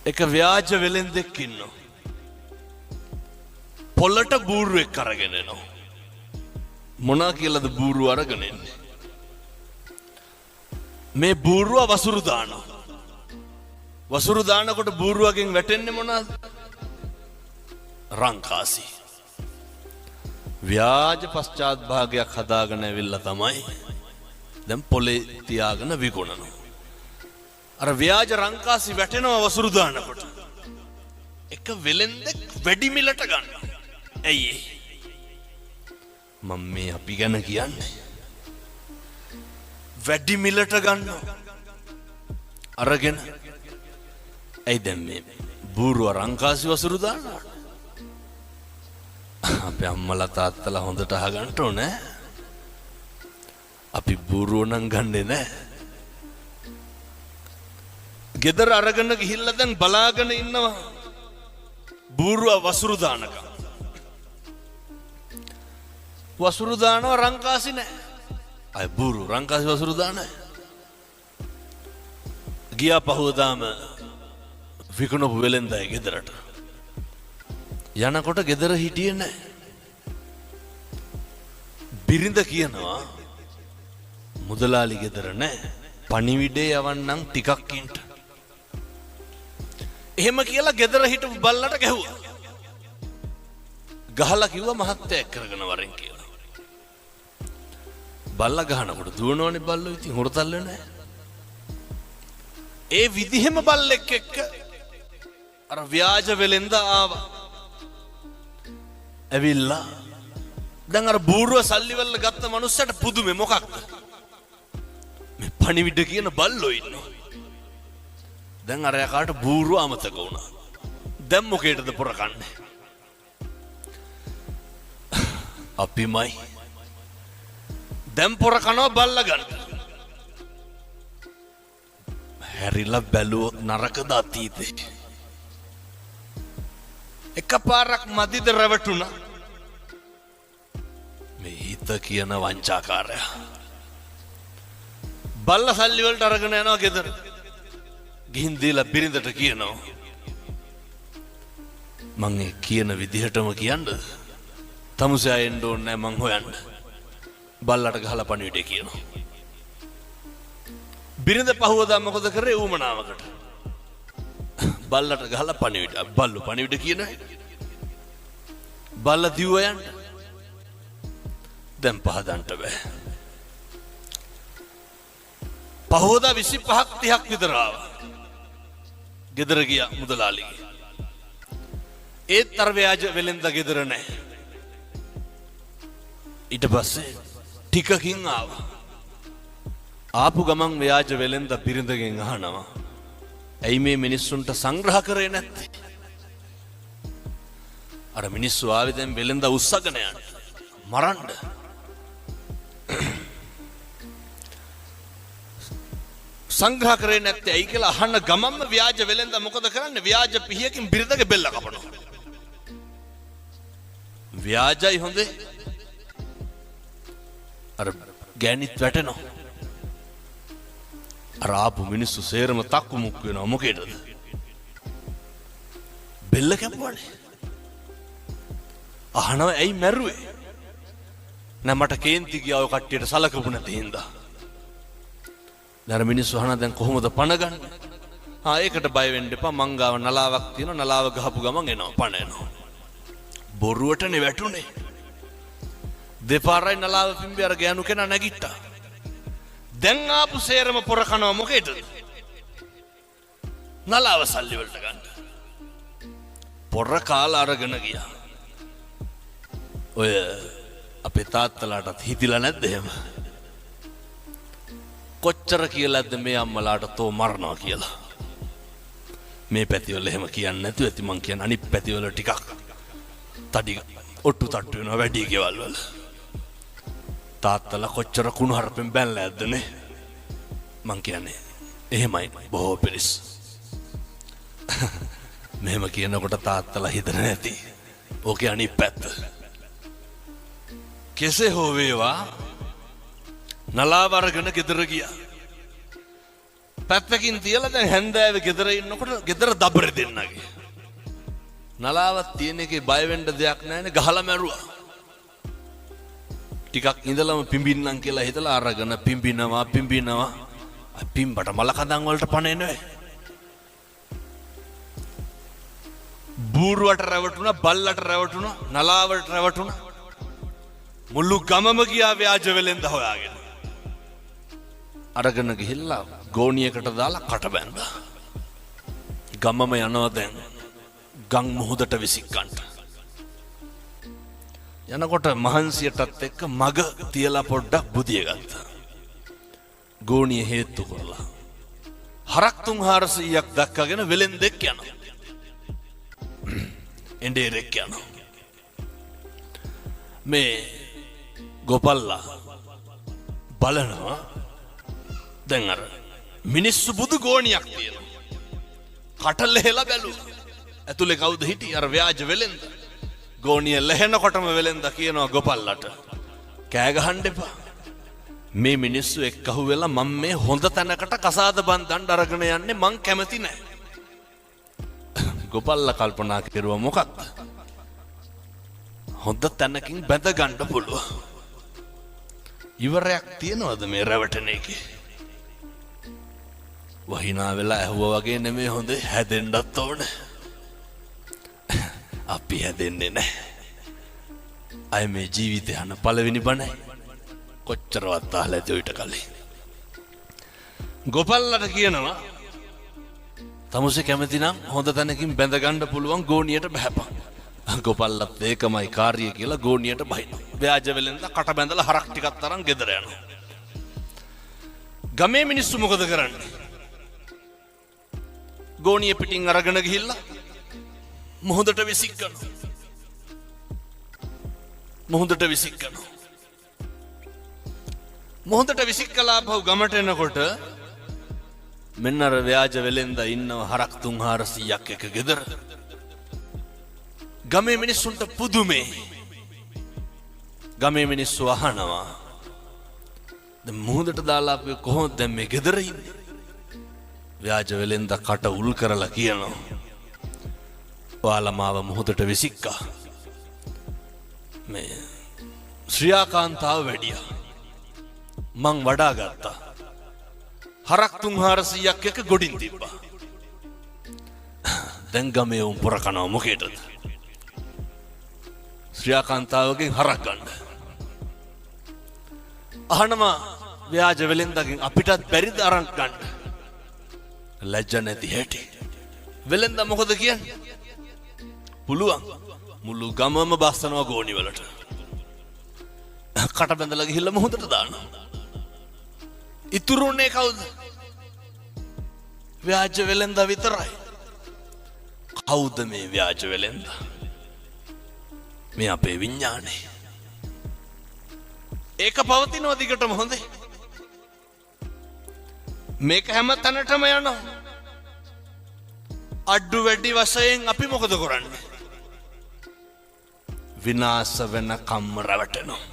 එක ව්‍යාජ වෙලෙන්දෙක් ඉන්නවා. පොල්ලට බූරුවෙක් අරගෙන එනවා. මොනා කියලාද බූරුව අරගෙන එන්නේ? මේ බූරුව වසුරු දානවා. වසුරු දානකොට බූරුවගෙන් වැටෙන්නේ මොනවාද? රංකාසි. ව්‍යාජ පශ්චාත් භාගයක් හදාගෙන ඇවිල්ලා තමයි දැන් පොලේ තියාගෙන විකුණනවා. අර ව්‍යාජ රංකාසි වැටෙනවා වසුරු දානකොට. එක වෙලෙන්දෙක් වැඩි මිලට ගන්නවා. ඇයි මම මේ අපි ගැන කියන්නේ? වැඩි මිලට ගන්නවා. අරගෙන ඇයි දැන් මේ බූරුව රංකාසි වසුරු දානවා? අපේ අම්මලා තාත්තලා හොඳට අහගන්න ඕනේ. අපි බූරුව නම් ගන්නෙ නෑ. ගෙදර අරගෙන ගිහිල්ලා දැන් බලාගෙන ඉන්නවා බූරුව වසුරු දානකම්. වසුරු දානවා රංකාසි නෑ. අය බූරුව රංකාසි වසුරු දානයි. ගියා පහුවදාම විකුණපු වෙලෙන්දයි ගෙදරට. යනකොට ගෙදර හිටියේ නෑ. බිරිඳ කියනවා මුදලාලි ගෙදර නෑ. පණිවිඩේ යවන්නම් ටිකක් ඉන්න. එහෙම කියලා ගෙදර හිටපු බල්ලට ගැහුවා. ගහලා කිව්වා මහත්තයා එක් කරගෙන වරෙන් කියලා. බල්ලා ගහනකොට දුවනවනේ බල්ලෝ. ඉතින් හොරතල් වෙන්නේ නැහැ. ඒ විදිහෙම බල්ලෙක් එක්ක අර ව්‍යාජ වෙලෙන්ද ආවා. ඇවිල්ලා දැන් අර බූරුව සල්ලි වල ගත්ත මනුස්සයට පුදුමේ මොකක්ද? මේ පණිවිඩ කියන බල්ලෝ ඉන්නවා. දැන් අර යකාට බූරුව අමතක වුණා. දැන් මොකේටද පොර කන්නේ? අපිමයි. දැන් පොර කනවා බල්ලා ගන්න. හැරිලා බැලුවොත් නරකද අතීතේ. එකපාරක් මදිද රැවටුණා. මේ හිත කියන වංචාකාරයා. බල්ලා සල්ලි වලට අරගෙන යනවා ගෙදර. ගිහින් දීලා බිරිඳට කියනවා මං ඒ කියන විදිහටම කියන්නද? තමුසෙ එන්න ඕනේ නැහැ මං හොයන්න. බල්ලට ගහලා පණිවිඩේ කියනවා. බිරිඳ පහුවදා මොකද කරේ? ඌමනාවකට බල්ලට ගහලා පණිවිඩ. බල්ලු පණිවිඩ කියනවා. බල්ල දිව්ව යන්න. දැන් පහදන්න බෑ. පහුවදා 25ක් 30ක් විතර ආවා. ගෙදර ගියා මුදලාලිගේ. ඒත් අර ව්‍යාජ වෙලෙන්ද ගෙදර නැහැ. ඊට පස්සේ ටිකකින් ආවා. ආපු ගමන් ව්‍යාජ වෙලෙන්ද බිරිඳගෙන් අහනවා ඇයි මේ මිනිස්සුන්ට සංග්‍රහ කරේ නැත්තේ? අර මිනිස්සු ආවේ දැන් වෙලෙන්ද උස්සගෙන යන්න මරන්න. සංග්‍රහ කරේ නැත්තේ ඇයි කියලා අහන්න ගමන්ම ව්‍යාජ වෙලෙන්ද මොකද කරන්නේ? ව්‍යාජ පිහියකින් බිරිඳගේ බෙල්ල කපනවා. ව්‍යාජයි හොඳේ. අර ගෑනිත් වැටෙනවා. අර ආපු මිනිස්සු සේරම තක්කු මුක් වෙනවා. මොකේද? බෙල්ල කැපුවානේ. අහනවා ඇයි මැරුවේ? නෑ මට කේන්ති ගියා ඔය කට්ටියට සලකපු නැති හින්දා. දැන් මිනිස්සු අහන දැන් කොහොමද පණ ගන්න? ඒකට බය වෙන්න එපා. මං ගාව නලාවක් තියෙනවා. නලාව ගහපු ගමන් එනවා පණ එනවා. බොරුවටනේ වැටුනේ. දෙපාරයි නලාව පිම්බි අර ගෑනු කෙනා නැගිට්ටා. දැන් ආපු සේරම පොර කනවා මොකේද? නලාව සල්ලි වලට ගන්න. පොර කාලා අරගෙන ගියා. ඔය අපේ තාත්තලාටත් හිතිලා නැද්ද එහෙම? කොච්චර කියලාද මේ අම්මලාට තෝ මරනවා කියලා. මේ පැතිවල එහෙම කියන්නේ නැතුව ඇති. මං කියන්නේ අනිත් පැතිවල ටිකක් තඩි ඔට්ටු තට්ටු වෙනවා වැඩි ගෙවල් වල. තාත්තලා කොච්චර කුණු හරපෙන් බැලලා ඇද්දනේ. මං කියන්නේ එහෙමයි බොහෝ පිරිස්. මෙහෙම කියනකොට තාත්තලා හිතන නැති. ඕකේ අනිත් පැත්ත. කෙසේ හෝ වේවා නලාව අරගෙන ගෙදර ගියා. පැත්තකින් තියලා දැන් හැන්දෑවේ ගෙදර ඉන්නකොට ගෙදර දබර දෙන්නගේ. නලාවක් තියෙන එකේ බය වෙන්න දෙයක් නැහැනේ ගහලා මැරුවා. ටිකක් ඉඳලම පිඹින්නම් කියලා හිතලා අරගෙන පිඹිනවා. පිඹට මල කඳන් වලට පණ එන්නේ. බූරුවට රැවටුණා, බල්ලට රැවටුණා, නලාවට රැවටුණා. මුළු ගමම ගියා ව්‍යාජ වෙලෙන්ද හොයාගෙන. අරගෙන ගිහිල්ලා ගෝණියකට දාලා කට බැන්දා. ගමම යනවා දැන් ගම් මුහුදට විසික්කන්ට. යනකොට මහන්සියටත් එක්ක මග තියලා පොඩ්ඩක් බුදිය ගත්තා. ගෝණිය හේතු කරලා හරක් 300ක් දක්කගෙන වෙලෙන් දෙක් යනවා. එඬේරෙක් යනවා. මේ ගෝපල්ලා බලනවා දැන් අර මිනිස්සු බුදු ගෝණියක් තියෙනවා. කට ලෙහෙලා බැලුවා. ඇතුලේ කවුද හිටියේ? අර ව්‍යාජ වෙලෙන්ද. ගෝණිය ලෙහෙනකොටම වෙලෙන්ද කියනවා ගෝපල්ලට කෑ ගහන්න එපා. මේ මිනිස්සු එක්කහුව වෙලා මම මේ හොඳ තැනකට කසාද බන්දන්න අරගෙන යන්නේ මං කැමති නැහැ. ගෝපල්ලා කල්පනා කරුවා මොකක්ද? හොඳ තැනකින් බැඳ ගන්න පුළුවන්. ඉවරයක් තියනවද මේ රැවටෙන එකේ? වහිනා වෙලා ඇහුවා වගේ නෙමෙයි හොඳේ හැදෙන්නත් ඕනේ. අපි හැදෙන්නේ නැහැ. අය මේ ජීවිතය යන පළවෙනි බණයි. කොච්චරවත් අහලා ඇති ඔයිට කලින්. ගෝපල්ලට කියනවා තමුසේ කැමති නම් හොඳ තැනකින් බැඳ ගන්න පුළුවන් ගෝණියට බහැපන්. ගෝපල්ලත් ඒකමයි කාර්යය කියලා ගෝණියට බහිනවා. ව්‍යාජ වෙලෙන්ද කට බැඳලා හරක් ටිකක් තරම් ගෙදර යනවා. ගමේ මිනිස්සු මොකද කරන්නේ? ගෝණිය පිටින් අරගෙන ගිහිල්ලා මුහුදට විසික්කනවා. මුහුදට විසික්කලා බහුව ගමට එනකොට මෙන්න අර ව්‍යාජ වෙලෙන්ද ඉන්නව හරක් 300ක් එක ගෙදර. ගමේ මිනිස්සුන්ට පුදුමේ. ගමේ මිනිස්සු අහනවා දැන් මුහුදට දාලා අපි කොහොමද දැන් මේ ගෙදර ඉන්නේ? ව්‍යාජ වෙලෙන්ද කට උල් කරලා කියනවා ඔයාලා මාව මුහුදට විසික්කා. මේ ශ්‍රියාකාන්තාව වැඩියා. මං වඩා ගත්තා. හරක් 300ක් එක ගොඩින් තිබ්බා. දැන් ගමේ උන් පොර කනවා මොකේද? ශ්‍රියාකාන්තාවගෙන් හරක් ගන්න. අහනවා ව්‍යාජ වෙලෙන්දගෙන් අපිටත් බැරිද අරන් ගන්න? ලැජ්ජ නැති හැටි. වෙලෙන්ද මොකද කියන්නේ? පුළුවන්. මුළු ගමම බස්සනවා ගෝණි වලට. කට බැඳලා ගිහිල්ලා මොහොතට දානවා. ඉතුරුනේ කවුද? ව්‍යාජ වෙලෙන්ද විතරයි. කවුද මේ ව්‍යාජ වෙලෙන්ද? මේ අපේ විඥානේ. ඒක පවතිනවා දිගටම හොඳේ. මේක හැම තැනටම යනවා. අඩු වැඩි වශයෙන් අපි මොකද කරන්නේ? විනාශ වෙන කම්ම රැවටෙනවා.